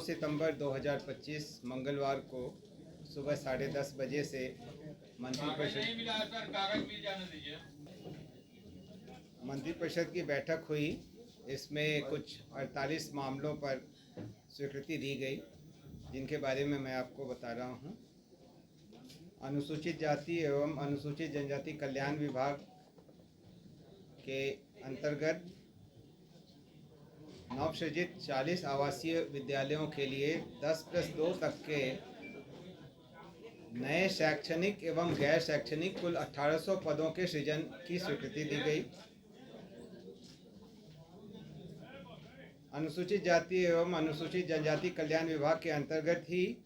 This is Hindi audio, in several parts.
सितंबर 2025 मंगलवार को सुबह 10:30 बजे से मंत्रिपरिषद की बैठक हुई। इसमें कुछ 48 मामलों पर स्वीकृति दी गई, जिनके बारे में मैं आपको बता रहा हूँ। अनुसूचित जाति एवं अनुसूचित जनजाति कल्याण विभाग के अंतर्गत नवसृजित 40 आवासीय विद्यालयों के लिए 10+2 तक के नए शैक्षणिक एवं गैर शैक्षणिक कुल 1800 पदों के सृजन की स्वीकृति दी गई। अनुसूचित जाति एवं अनुसूचित जनजाति कल्याण विभाग के अंतर्गत ही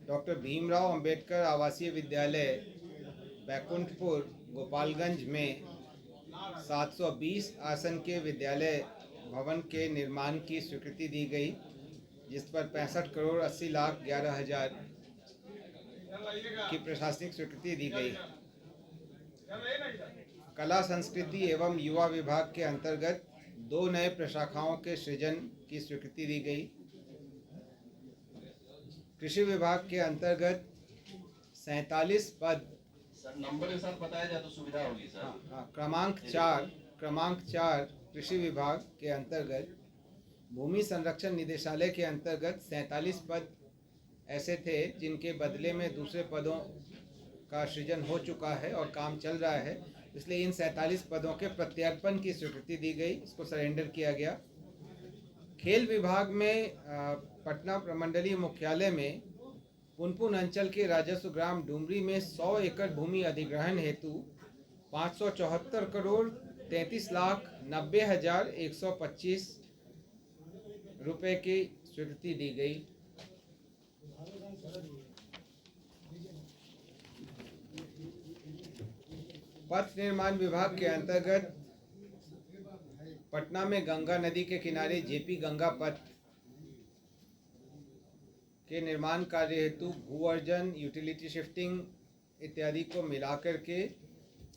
डॉक्टर भीमराव अंबेडकर आवासीय विद्यालय बैकुंठपुर गोपालगंज में 720 आसन के विद्यालय भवन के निर्माण की स्वीकृति दी गई, जिस पर 65,80,11,000 की प्रशासनिक स्वीकृति दी गई। कला संस्कृति एवं युवा विभाग के अंतर्गत 2 नए प्रशाखाओं के सृजन की स्वीकृति दी गई। कृषि विभाग के अंतर्गत 47 पद नंबर के साथ बताया जाए तो सुविधा होगी सर। क्रमांक 4 कृषि विभाग के अंतर्गत भूमि संरक्षण निदेशालय के अंतर्गत 47 पद ऐसे थे जिनके बदले में दूसरे पदों का सृजन हो चुका है और काम चल रहा है, इसलिए इन 47 पदों के प्रत्यर्पण की स्वीकृति दी गई, इसको सरेंडर किया गया। खेल विभाग में पटना प्रमंडलीय मुख्यालय में पुनपुन अंचल के राजस्व ग्राम डुमरी में 100 एकड़ भूमि अधिग्रहण हेतु 574,33,90,125 रुपए की स्वीकृति दी गई। पथ निर्माण विभाग के अंतर्गत पटना में गंगा नदी के किनारे जेपी गंगा पथ के निर्माण कार्य हेतु भू अर्जन, यूटिलिटी शिफ्टिंग इत्यादि को मिलाकर के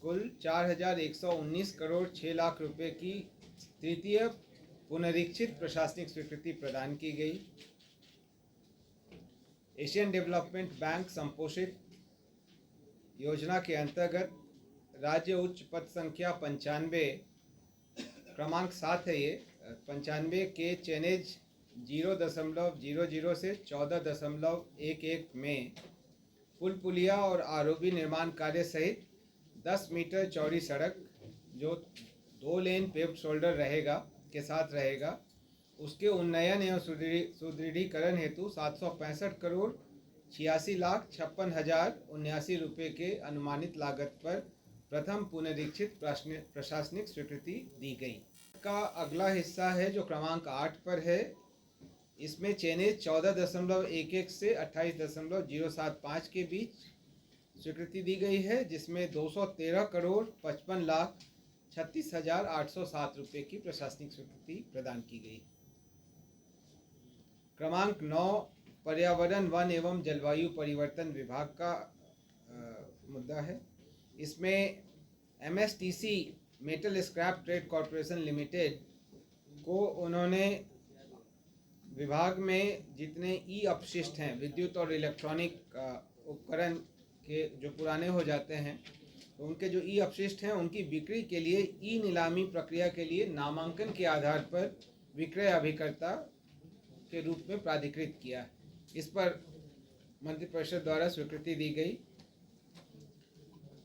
कुल 4,119 करोड़ 6 लाख रुपए की तृतीय पुनरीक्षित प्रशासनिक स्वीकृति प्रदान की गई। एशियन डेवलपमेंट बैंक संपोषित योजना के अंतर्गत राज्य उच्च पथ संख्या 95 क्रमांक 7 है, ये 95 के चेनेज 0.00 से 14.11 में पुल पुलिया और आरओबी निर्माण कार्य सहित 10 मीटर चौड़ी सड़क जो 2 लेन पेव्ड शोल्डर रहेगा के साथ रहेगा, उसके उन्नयन एवं सुदृढ़ीकरण हेतु 765 करोड़ 86,56,079 रुपये के अनुमानित लागत पर प्रथम पुनरीक्षित प्रशासनिक स्वीकृति दी गई। का अगला हिस्सा है जो क्रमांक 8 पर है। इसमें चेनेज 14.11 से 28.075 के बीच स्वीकृति दी गई है, जिसमें 213 करोड़ 55,36,807 रुपये की प्रशासनिक स्वीकृति प्रदान की गई। क्रमांक 9 पर्यावरण, वन एवं जलवायु परिवर्तन विभाग का मुद्दा है। इसमें MSTC metal scrap trade corporation limited को उन्होंने विभाग में जितने ई अपशिष्ट हैं, विद्युत और इलेक्ट्रॉनिक उपकरण के जो पुराने हो जाते हैं, तो उनके जो ई अपशिष्ट हैं उनकी बिक्री के लिए ई नीलामी प्रक्रिया के लिए नामांकन के आधार पर विक्रय अभिकर्ता के रूप में प्राधिकृत किया। इस पर मंत्रिपरिषद द्वारा स्वीकृति दी गई।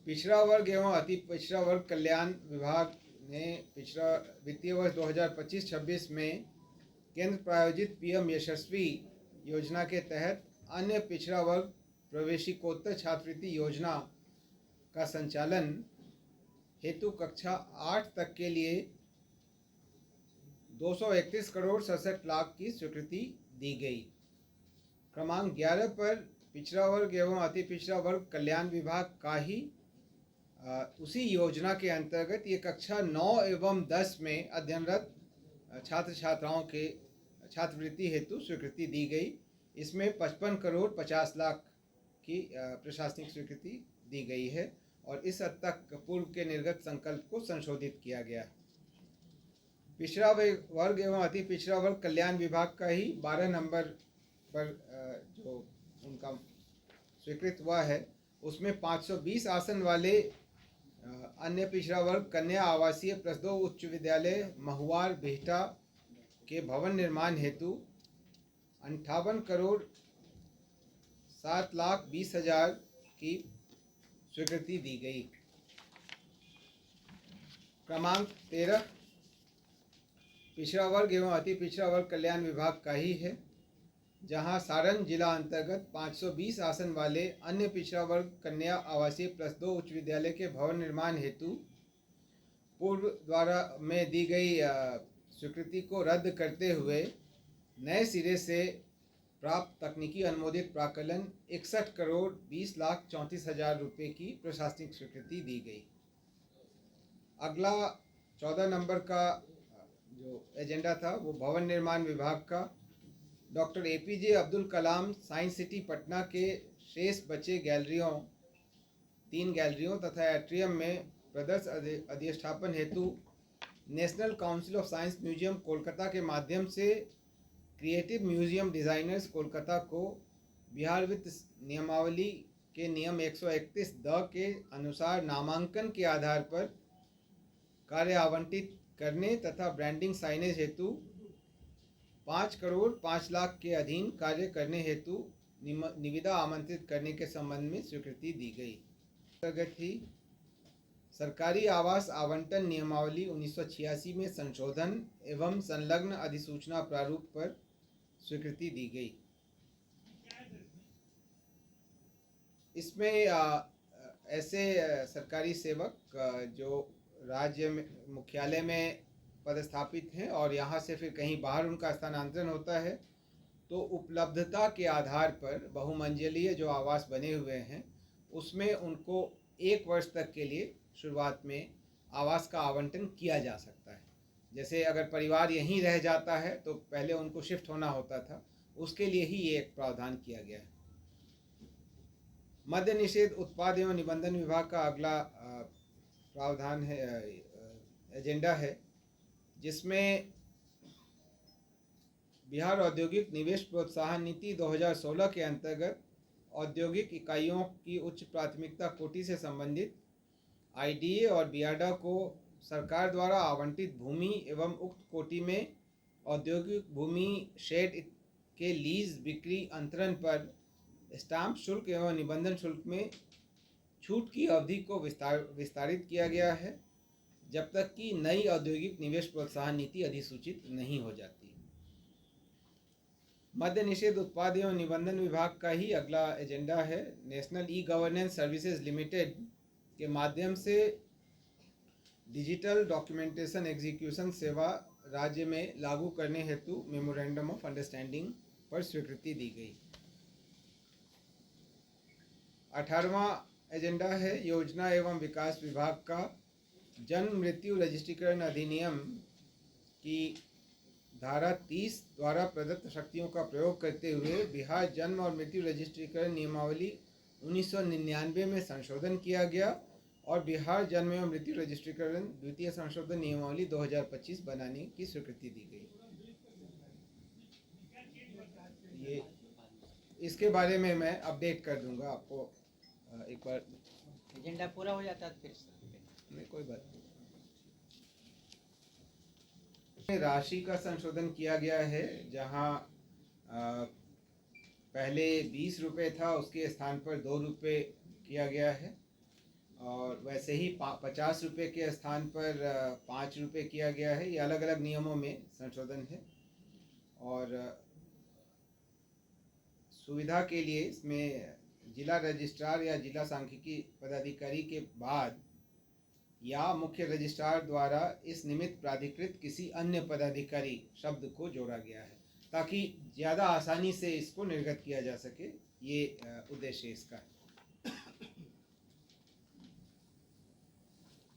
पिछड़ा वर्ग एवं अति पिछड़ा वर्ग कल्याण विभाग ने पिछड़ा वित्तीय वर्ष 2025-26 में केंद्र प्रायोजित PM यशस्वी योजना के तहत अन्य पिछड़ा वर्ग प्रवेशिकोत्तर छात्रवृत्ति योजना का संचालन हेतु कक्षा 8 तक के लिए 231 करोड़ 67 लाख की स्वीकृति दी गई। क्रमांक 11 पर पिछड़ा वर्ग एवं अति पिछड़ा वर्ग कल्याण विभाग का ही उसी योजना के अंतर्गत ये कक्षा 9 एवं 10 में अध्ययनरत छात्र छात्राओं के छात्रवृत्ति हेतु स्वीकृति दी गई। इसमें 55 करोड़ 50 लाख की प्रशासनिक स्वीकृति दी गई है और इस हद तक पूर्व के निर्गत संकल्प को संशोधित किया गया। पिछड़ा वर्ग एवं अति पिछड़ा वर्ग कल्याण विभाग का ही 12 नंबर पर जो उनका स्वीकृत हुआ है, उसमें 520 आसन वाले अन्य पिछड़ा वर्ग कन्या आवासीय प्लस 2 उच्च विद्यालय महुआर बिहटा के भवन निर्माण हेतु 58,07,20,000 की स्वीकृति दी गई। क्रमांक 13 पिछड़ा वर्ग एवं अति पिछड़ा वर्ग कल्याण विभाग का ही है, जहां सारण जिला अंतर्गत 520 आसन वाले अन्य पिछड़ा वर्ग कन्या आवासीय प्लस 2 उच्च विद्यालय के भवन निर्माण हेतु पूर्व द्वारा में दी गई स्वीकृति को रद्द करते हुए नए सिरे से प्राप्त तकनीकी अनुमोदित प्राकलन 61,20,34,000 रुपये की प्रशासनिक स्वीकृति दी गई। अगला 14 नंबर का जो एजेंडा था वो भवन निर्माण विभाग का doctor APJ Abdul Kalam science city Patna के शेष बचे गैलरियों 3 गैलरियों तथा एट्रियम में प्रदर्श अधिष्ठापन हेतु national council of science museum Kolkata के माध्यम से क्रिएटिव म्यूजियम डिज़ाइनर्स कोलकाता को बिहार वित्त नियमावली के नियम 131 द के अनुसार नामांकन के आधार पर कार्य आवंटित करने तथा ब्रांडिंग साइनेज हेतु 5,05,00,000 के अधीन कार्य करने हेतु निविदा आमंत्रित करने के संबंध में स्वीकृति दी गई। अंतर्गत ही सरकारी आवास आवंटन नियमावली 1986 में संशोधन एवं संलग्न अधिसूचना प्रारूप पर स्वीकृति दी गई। इसमें ऐसे सरकारी सेवक जो राज्य में मुख्यालय में पदस्थापित हैं और यहाँ से फिर कहीं बाहर उनका स्थानांतरण होता है, तो उपलब्धता के आधार पर बहुमंजिलीय जो आवास बने हुए हैं उसमें उनको 1 वर्ष तक के लिए शुरुआत में आवास का आवंटन किया जा सकता है। जैसे अगर परिवार यहीं रह जाता है तो पहले उनको शिफ्ट होना होता था, उसके लिए ही ये एक प्रावधान किया गया है। मद्य निषेध उत्पाद एवं निबंधन विभाग का अगला प्रावधान है, एजेंडा है, जिसमें बिहार औद्योगिक निवेश प्रोत्साहन नीति 2016 के अंतर्गत औद्योगिक इकाइयों की उच्च प्राथमिकता कोटि से संबंधित IDA और बियाडा को सरकार द्वारा आवंटित भूमि एवं उक्त कोटि में औद्योगिक भूमि शेड के लीज बिक्री अंतरण पर स्टाम्प शुल्क एवं निबंधन शुल्क में छूट की अवधि को विस्तारित किया गया है, जब तक कि नई औद्योगिक निवेश प्रोत्साहन नीति अधिसूचित नहीं हो जाती। मद्य निषेध उत्पाद एवं निबंधन विभाग का ही अगला एजेंडा है, नेशनल ई-गवर्नेंस सर्विसेज लिमिटेड के माध्यम से डिजिटल डॉक्यूमेंटेशन एग्जीक्यूशन सेवा राज्य में लागू करने हेतु मेमोरेंडम ऑफ अंडरस्टैंडिंग पर स्वीकृति दी गई। 18वां एजेंडा है योजना एवं विकास विभाग का जन्म मृत्यु रजिस्ट्रीकरण अधिनियम की धारा 30 द्वारा प्रदत्त शक्तियों का प्रयोग करते हुए बिहार जन्म और मृत्यु रजिस्ट्रीकरण नियमावली 1999 में संशोधन किया गया और बिहार जन्म एवं मृत्यु रजिस्ट्रीकरण द्वितीय संशोधन नियमावली 2025 बनाने की स्वीकृति दी गई। ये इसके बारे में मैं अपडेट कर दूंगा आपको एक बार। एजेंडा पूरा हो जाता है फिर नहीं, कोई बात नहीं। राशि का संशोधन किया गया है, जहां पहले 20 रुपये था, उसके स्थान पर 2 रुपये किया गया है, और वैसे ही 50 रुपये के स्थान पर 5 रुपये किया गया है। ये अलग अलग नियमों में संशोधन है, और सुविधा के लिए इसमें जिला रजिस्ट्रार या जिला सांख्यिकी पदाधिकारी के बाद या मुख्य रजिस्ट्रार द्वारा इस निमित्त प्राधिकृत किसी अन्य पदाधिकारी शब्द को जोड़ा गया है, ताकि ज़्यादा आसानी से इसको निर्गत किया जा सके। ये उद्देश्य इसका है।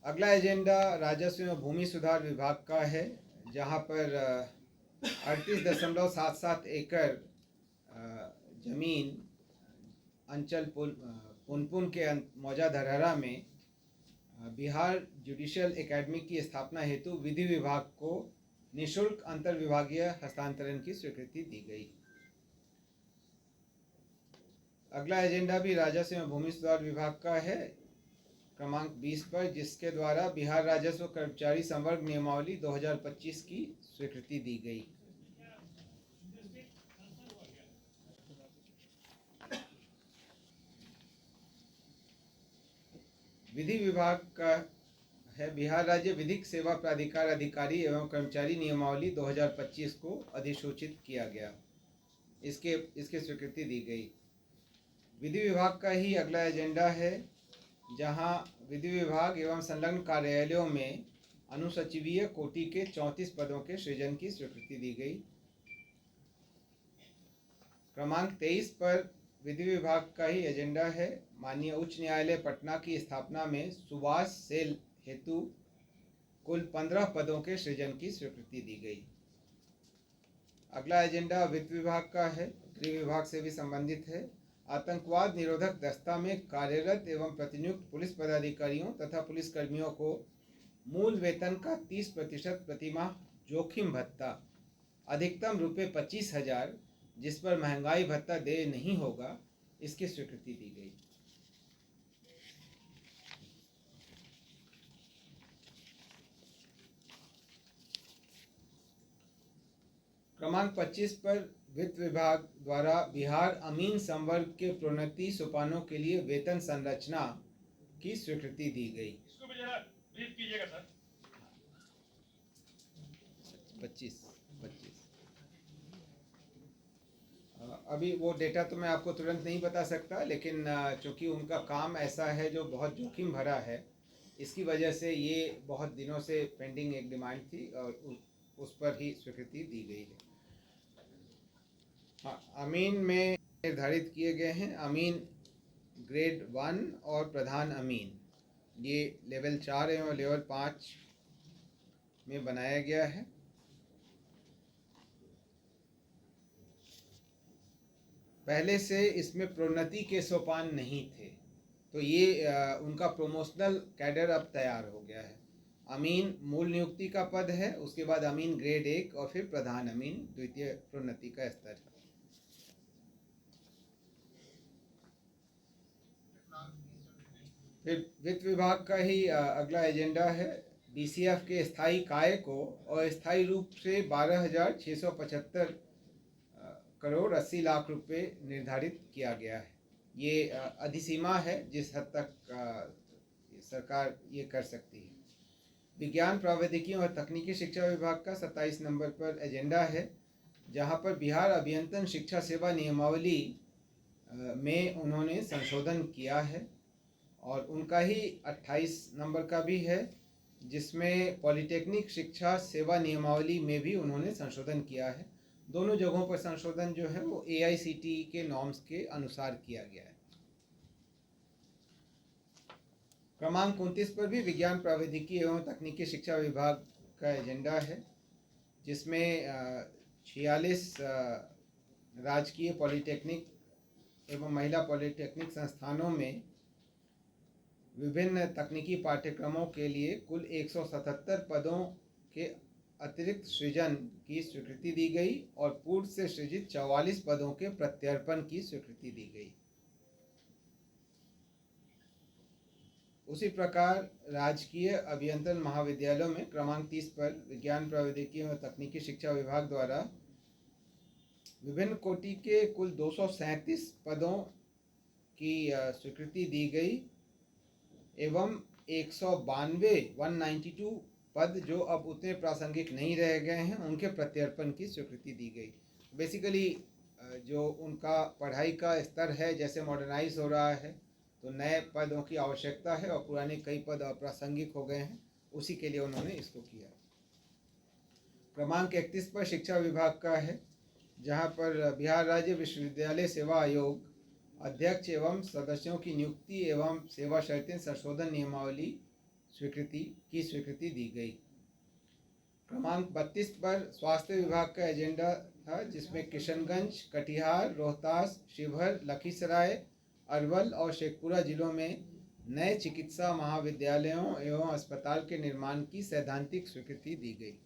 अगला एजेंडा राजस्व एवं भूमि सुधार विभाग का है, जहां पर 38.77 एकड़ जमीन अंचल पुनपुन के मौजा धरहरा में बिहार जुडिशियल एकेडमी की स्थापना हेतु विधि विभाग को निःशुल्क अंतर विभागीय हस्तांतरण की स्वीकृति दी गई। अगला एजेंडा भी राजस्व एवं भूमि सुधार विभाग का है, क्रमांक 20 पर, जिसके द्वारा बिहार राजस्व कर्मचारी संवर्ग नियमावली 2025 की स्वीकृति दी गई। विधि विभाग का है, बिहार राज्य विधिक सेवा प्राधिकार अधिकारी एवं कर्मचारी नियमावली 2025 को अधिसूचित किया गया, इसकी स्वीकृति दी गई। विधि विभाग का ही अगला एजेंडा है, जहां विधि विभाग एवं संलग्न कार्यालयों में अनुसचिवीय कोटि के 34 पदों के सृजन की स्वीकृति दी गई। क्रमांक 23 पर विधि विभाग का ही एजेंडा है, माननीय उच्च न्यायालय पटना की स्थापना में सुभाष सेल हेतु कुल 15 पदों के सृजन की स्वीकृति दी गई। अगला एजेंडा वित्त विभाग का है, गृह विभाग से भी संबंधित है। आतंकवाद निरोधक दस्ता में कार्यरत एवं प्रतिनियुक्त पुलिस पदाधिकारियों तथा पुलिसकर्मियों को मूल वेतन का 30% प्रतिमाह जोखिम भत्ता अधिकतम ₹25,000, जिस पर महंगाई भत्ता देय नहीं होगा, इसकी स्वीकृति दी गई। क्रमांक 25 पर वित्त विभाग द्वारा बिहार अमीन संवर्ग के प्रोन्नति सोपानों के लिए वेतन संरचना की स्वीकृति दी गई। इसको भी जरा ब्रीफ कीजिएगा सर। 25 अभी वो डेटा तो मैं आपको तुरंत नहीं बता सकता, लेकिन चूंकि उनका काम ऐसा है जो बहुत जोखिम भरा है, इसकी वजह से ये बहुत दिनों से पेंडिंग एक डिमांड थी और उस पर ही स्वीकृति दी गई है। हाँ, अमीन में निर्धारित किए गए हैं अमीन ग्रेड 1 और प्रधान अमीन, ये लेवल 4 एवं लेवल 5 में बनाया गया है। पहले से इसमें प्रोन्नति के सोपान नहीं थे, तो ये उनका प्रोमोशनल कैडर अब तैयार हो गया है। अमीन मूल नियुक्ति का पद है, उसके बाद अमीन ग्रेड 1 और फिर प्रधान अमीन द्वितीय प्रोन्नति का स्तर है। फिर वित्त विभाग का ही अगला एजेंडा है, बीसीएफ के स्थायी काय को अस्थायी रूप से 12,675 करोड़ 80 लाख रुपए निर्धारित किया गया है। ये अधिसीमा है जिस हद तक सरकार ये कर सकती है। विज्ञान प्रौद्योगिकी और तकनीकी शिक्षा विभाग का 27 नंबर पर एजेंडा है, जहां पर बिहार अभियंत्रण शिक्षा सेवा नियमावली में उन्होंने संशोधन किया है, और उनका ही 28 नंबर का भी है, जिसमें पॉलिटेक्निक शिक्षा सेवा नियमावली में भी उन्होंने संशोधन किया है। दोनों जगहों पर संशोधन जो है वो AICTE के नॉर्म्स के अनुसार किया गया है। क्रमांक 29 पर भी विज्ञान प्रौद्योगिकी एवं तकनीकी शिक्षा विभाग का एजेंडा है, जिसमें 46 राजकीय पॉलिटेक्निक एवं महिला पॉलिटेक्निक संस्थानों में विभिन्न तकनीकी पाठ्यक्रमों के लिए कुल 177 पदों के अतिरिक्त सृजन की स्वीकृति दी गई और पूर्व से सृजित 44 पदों के प्रत्यर्पण की स्वीकृति दी गई। उसी प्रकार राजकीय अभियंत्रण महाविद्यालयों में क्रमांक 30 पर विज्ञान प्रौद्योगिकी और तकनीकी शिक्षा विभाग द्वारा विभिन्न कोटि के कुल 237 पदों की स्वीकृति दी गई एवं 192 पद जो अब उतने प्रासंगिक नहीं रह गए हैं, उनके प्रत्यर्पण की स्वीकृति दी गई। बेसिकली जो उनका पढ़ाई का स्तर है जैसे मॉडर्नाइज हो रहा है, तो नए पदों की आवश्यकता है और पुराने कई पद अप्रासंगिक हो गए हैं, उसी के लिए उन्होंने इसको किया। क्रमांक 31 पर शिक्षा विभाग का है, जहां पर बिहार राज्य विश्वविद्यालय सेवा आयोग अध्यक्ष एवं सदस्यों की नियुक्ति एवं सेवा शर्तें संशोधन नियमावली स्वीकृति दी गई। क्रमांक 32 पर स्वास्थ्य विभाग का एजेंडा था, जिसमें किशनगंज, कटिहार, रोहतास, शिवहर, लखीसराय, अरवल और शेखपुरा जिलों में नए चिकित्सा महाविद्यालयों एवं अस्पताल के निर्माण की सैद्धांतिक स्वीकृति दी गई।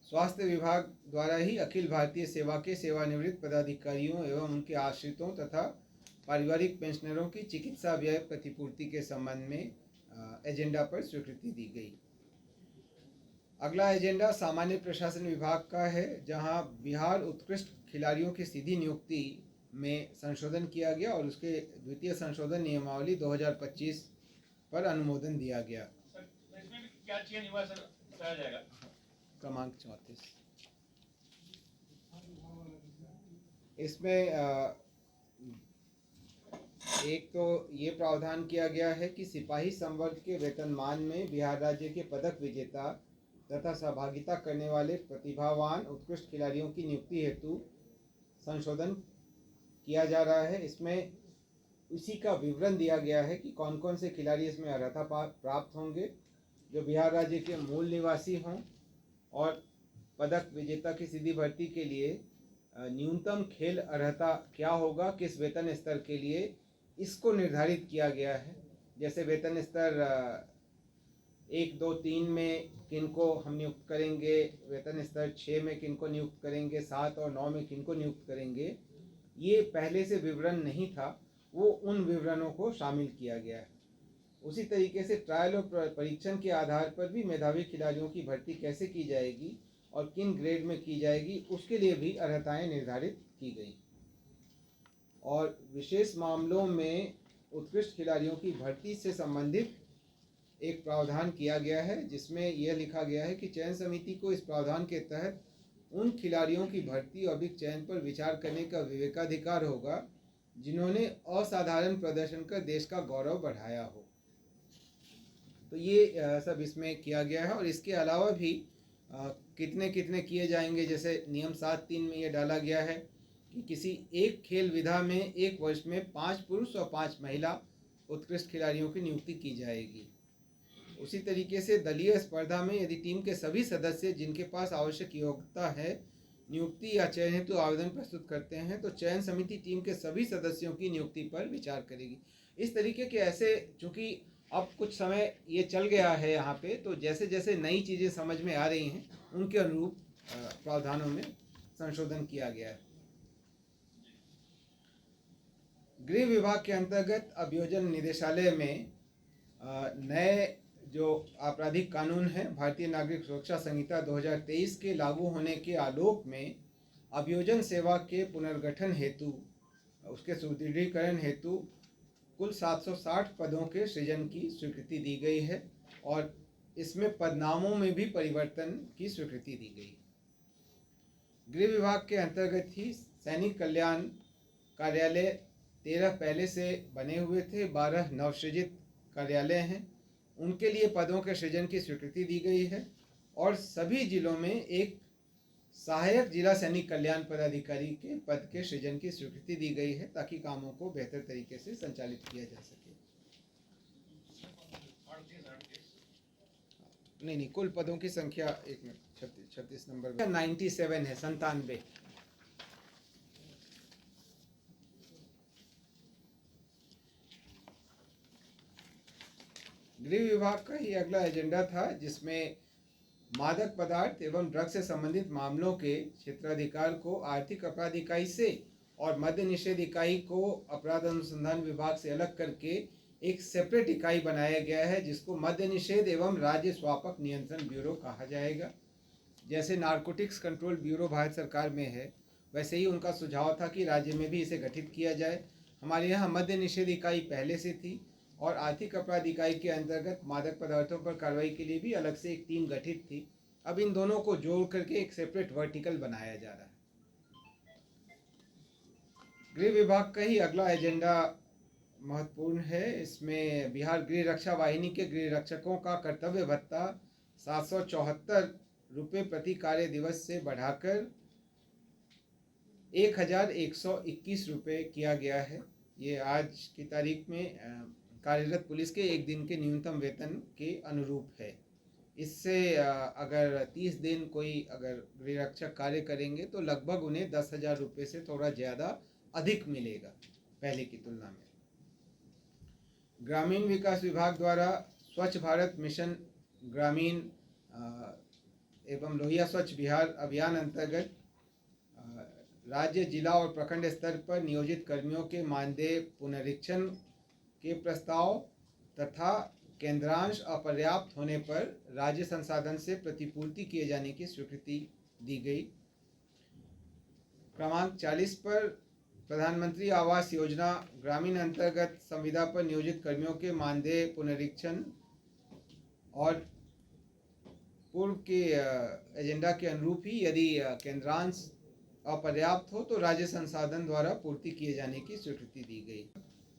स्वास्थ्य विभाग द्वारा ही अखिल भारतीय सेवा के सेवानिवृत्त पदाधिकारियों एवं उनके आश्रितों तथा पारिवारिक पेंशनरों की चिकित्सा व्यय प्रतिपूर्ति के संबंध में एजेंडा पर स्वीकृति दी गई। अगला एजेंडा सामान्य प्रशासन विभाग का है, जहां बिहार उत्कृष्ट खिलाड़ियों की सीधी नियुक्ति में संशोधन किया गया और उसके द्वितीय संशोधन नियमावली 2025 पर अनुमोदन दिया गया। सर इसमें भी क्या चेंज हुआ सर, बताया जाएगा। क्रमांक 34 इसमें एक तो ये प्रावधान किया गया है कि सिपाही संवर्ग के वेतनमान में बिहार राज्य के पदक विजेता तथा सहभागिता करने वाले प्रतिभावान उत्कृष्ट खिलाड़ियों की नियुक्ति हेतु संशोधन किया जा रहा है। इसमें उसी का विवरण दिया गया है कि कौन कौन से खिलाड़ी इसमें अर्हता प्राप्त होंगे, जो बिहार राज्य के मूल निवासी हों और पदक विजेता की सीधी भर्ती के लिए न्यूनतम खेल अर्हता क्या होगा, किस वेतन स्तर के लिए, इसको निर्धारित किया गया है। जैसे वेतन स्तर 1, 2, 3 में किनको हम नियुक्त करेंगे, वेतन स्तर 6 में किनको नियुक्त करेंगे, 7 और 9 में किनको नियुक्त करेंगे, ये पहले से विवरण नहीं था, वो उन विवरणों को शामिल किया गया है। उसी तरीके से ट्रायल और परीक्षण के आधार पर भी मेधावी खिलाड़ियों की भर्ती कैसे की जाएगी और किन ग्रेड में की जाएगी, उसके लिए भी अर्हताएं निर्धारित की गई। और विशेष मामलों में उत्कृष्ट खिलाड़ियों की भर्ती से संबंधित एक प्रावधान किया गया है, जिसमें यह लिखा गया है कि चयन समिति को इस प्रावधान के तहत उन खिलाड़ियों की भर्ती और चयन पर विचार करने का विवेकाधिकार होगा जिन्होंने असाधारण प्रदर्शन कर देश का गौरव बढ़ाया हो। तो ये सब इसमें किया गया है। और इसके अलावा भी कितने कितने किए जाएंगे, जैसे नियम 7(3) में ये डाला गया है कि किसी एक खेल विधा में एक वर्ष में 5 पुरुष और 5 महिला उत्कृष्ट खिलाड़ियों की नियुक्ति की जाएगी। उसी तरीके से दलीय स्पर्धा में यदि टीम के सभी सदस्य जिनके पास आवश्यक योग्यता है नियुक्ति या चयन हेतु आवेदन प्रस्तुत करते हैं, तो चयन समिति टीम के सभी सदस्यों की नियुक्ति पर विचार करेगी। इस तरीके के ऐसे, चूँकि अब कुछ समय ये चल गया है यहाँ पे, तो जैसे जैसे नई चीज़ें समझ में आ रही हैं उनके अनुरूप प्रावधानों में संशोधन किया गया है। गृह विभाग के अंतर्गत अभियोजन निदेशालय में नए जो आपराधिक कानून है, भारतीय नागरिक सुरक्षा संहिता 2023 के लागू होने के आलोक में अभियोजन सेवा के पुनर्गठन हेतु, उसके सुदृढ़ीकरण हेतु कुल 760 पदों के सृजन की स्वीकृति दी गई है और इसमें पदनामों में भी परिवर्तन की स्वीकृति दी गई। गृह विभाग के अंतर्गत ही सैनिक कल्याण कार्यालय 13 पहले से बने हुए थे, 12 नवसृजित कार्यालय हैं, उनके लिए पदों के सृजन की स्वीकृति दी गई है और सभी जिलों में एक सहायक जिला सैनिक कल्याण पदाधिकारी के पद के सृजन की स्वीकृति दी गई है, ताकि कामों को बेहतर तरीके से संचालित किया जा सके। नहीं, कुल पदों की संख्या 36 नंबर 97 है, 97। गृह विभाग का ही अगला एजेंडा था, जिसमें मादक पदार्थ एवं ड्रग से संबंधित मामलों के क्षेत्राधिकार को आर्थिक अपराध इकाई से और मद्य निषेध इकाई को अपराध अनुसंधान विभाग से अलग करके एक सेपरेट इकाई बनाया गया है, जिसको मद्य निषेध एवं राज्य स्वापक नियंत्रण ब्यूरो कहा जाएगा। जैसे नारकोटिक्स कंट्रोल ब्यूरो भारत सरकार में है, वैसे ही उनका सुझाव था कि राज्य में भी इसे गठित किया जाए। हमारे यहाँ मद्य निषेध इकाई पहले से थी और आर्थिक अपराध इकाई के अंतर्गत मादक पदार्थों पर कार्रवाई के लिए भी अलग से एक टीम गठित थी। अब इन दोनों को जोड़ करके एक सेपरेट वर्टिकल बनाया जा रहा है। गृह विभाग का ही अगला एजेंडा महत्वपूर्ण है। इसमें बिहार गृह रक्षा वाहिनी के गृह रक्षकों का कर्तव्य भत्ता 774 रुपये प्रति कार्य दिवस से बढ़ाकर 1121 रुपये किया गया है। ये आज की तारीख में कार्यरत पुलिस के एक दिन के न्यूनतम वेतन के अनुरूप है। इससे अगर 30 दिन कोई अगर गृह रक्षक कार्य करेंगे तो लगभग उन्हें 10,000 रुपये से थोड़ा ज़्यादा अधिक मिलेगा पहले की तुलना में। ग्रामीण विकास विभाग द्वारा स्वच्छ भारत मिशन ग्रामीण एवं लोहिया स्वच्छ बिहार अभियान अंतर्गत राज्य, जिला और प्रखंड स्तर पर नियोजित कर्मियों के मानदेय पुनरीक्षण के प्रस्ताव तथा केंद्रांश अपर्याप्त होने पर राज्य संसाधन से प्रतिपूर्ति किए जाने की स्वीकृति दी गई। क्रमांक 40 पर प्रधानमंत्री आवास योजना ग्रामीण अंतर्गत संविदा पर नियोजित कर्मियों के मानदेय पुनरीक्षण और पूर्व के एजेंडा के अनुरूप ही यदि केंद्रांश अपर्याप्त हो तो राज्य संसाधन द्वारा पूर्ति किए जाने की स्वीकृति दी गई।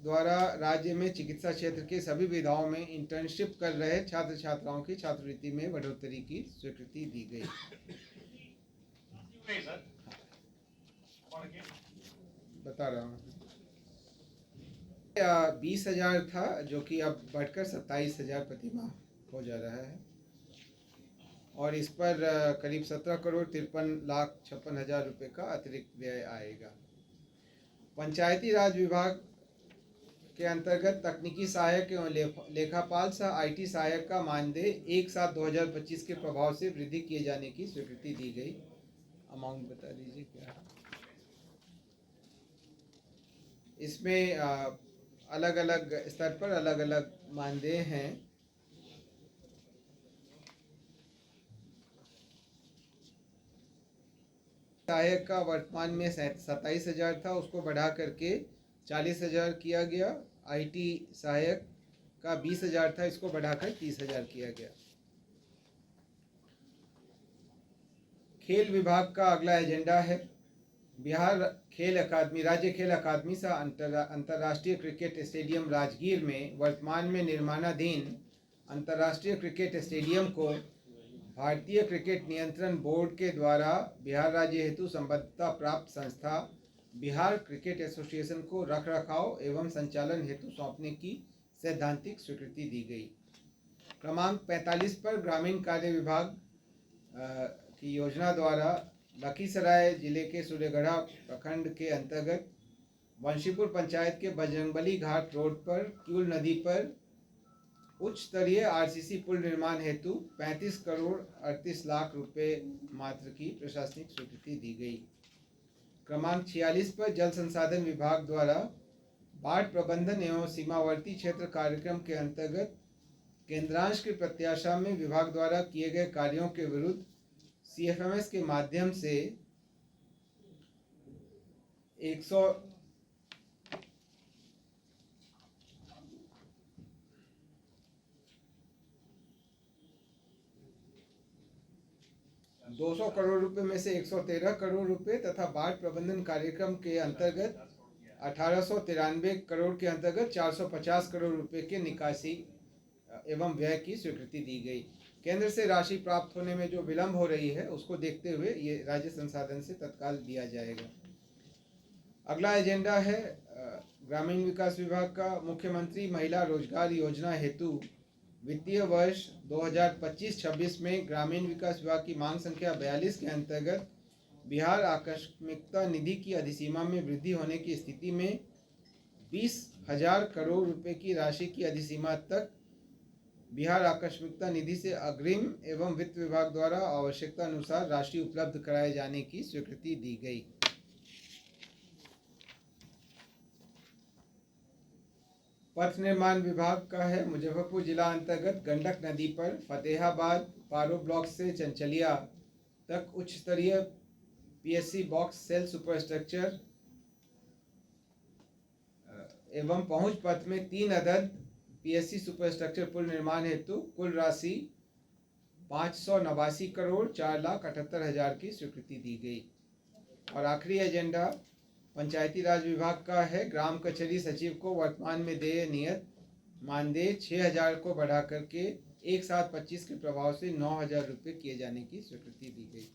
द्वारा राज्य में चिकित्सा क्षेत्र के सभी विधाओं में इंटर्नशिप कर रहे छात्र छात्राओं की छात्रवृत्ति में बढ़ोतरी की स्वीकृति दी गई। सर बता रहा हूँ 20,000 था जो कि अब बढ़कर 27,000 प्रतिमाह हो जा रहा है और इस पर करीब 17,53,56,000 रुपये का अतिरिक्त व्यय आएगा। पंचायती राज विभाग के अंतर्गत तकनीकी सहायक एवं लेखापाल सह IT सहायक का मानदेय 1/7/2025 के प्रभाव से वृद्धि किए जाने की स्वीकृति दी गई। अमाउंट बता दीजिए क्या है। इसमें अलग अलग स्तर पर अलग अलग मानदेय हैं। सहायक का वर्तमान में 27,000 था, उसको बढ़ा करके 40,000 किया गया। IT सहायक का 20,000 था, इसको बढ़ाकर 30,000 किया गया। खेल विभाग का अगला एजेंडा है बिहार खेल अकादमी, राज्य खेल अकादमी सह अंतर्राष्ट्रीय क्रिकेट स्टेडियम राजगीर में वर्तमान में निर्माणाधीन अंतर्राष्ट्रीय क्रिकेट स्टेडियम को भारतीय क्रिकेट नियंत्रण बोर्ड के द्वारा बिहार राज्य हेतु संबद्धता प्राप्त संस्था बिहार क्रिकेट एसोसिएशन को रखरखाव एवं संचालन हेतु सौंपने की सैद्धांतिक स्वीकृति दी गई। क्रमांक 45 पर ग्रामीण कार्य विभाग की योजना द्वारा लखीसराय जिले के सूर्यगढ़ा प्रखंड के अंतर्गत वंशीपुर पंचायत के बजरंगबली घाट रोड पर क्यूल नदी पर उच्च स्तरीय RCC पुल निर्माण हेतु 35 करोड़ 38 लाख रुपए मात्र की प्रशासनिक स्वीकृति दी गई। क्रमांक 46 पर जल संसाधन विभाग द्वारा बाढ़ प्रबंधन एवं सीमावर्ती क्षेत्र कार्यक्रम के अंतर्गत केंद्रांश की प्रत्याशा में विभाग द्वारा किए गए कार्यों के विरुद्ध CFMS के माध्यम से 200 करोड़ रुपए में से 113 करोड़ रुपए तथा बाढ़ प्रबंधन कार्यक्रम के अंतर्गत 1893 करोड़ के अंतर्गत 450 करोड़ रुपए के निकासी एवं व्यय की स्वीकृति दी गई। केंद्र से राशि प्राप्त होने में जो विलंब हो रही है उसको देखते हुए ये राज्य संसाधन से तत्काल दिया जाएगा। अगला एजेंडा है ग्रामीण विकास विभाग का मुख्यमंत्री महिला रोजगार योजना हेतु वित्तीय वर्ष 2025-26 में ग्रामीण विकास विभाग की मांग संख्या 42 के अंतर्गत बिहार आकस्मिकता निधि की अधिसीमा में वृद्धि होने की स्थिति में 20,000 करोड़ रुपए की राशि की अधिसीमा तक बिहार आकस्मिकता निधि से अग्रिम एवं वित्त विभाग द्वारा आवश्यकता अनुसार राशि उपलब्ध कराए जाने की स्वीकृति दी गई। पथ निर्माण विभाग का है मुजफ्फरपुर जिला अंतर्गत गंडक नदी पर फतेहाबाद पारो ब्लॉक से चंचलिया तक उच्च स्तरीय PSC बॉक्स सेल सुपरस्ट्रक्चर एवं पहुंच पथ में 3 अदद PSC सुपरस्ट्रक्चर पुल निर्माण हेतु कुल राशि 589 करोड़ 4,78,000 की स्वीकृति दी गई। और आखिरी एजेंडा पंचायती राज विभाग का है ग्राम कचहरी सचिव को वर्तमान में देय नियत मानदेय 6,000 को बढ़ा करके 1/7/25 के प्रभाव से 9,000 रुपये किए जाने की स्वीकृति दी गई।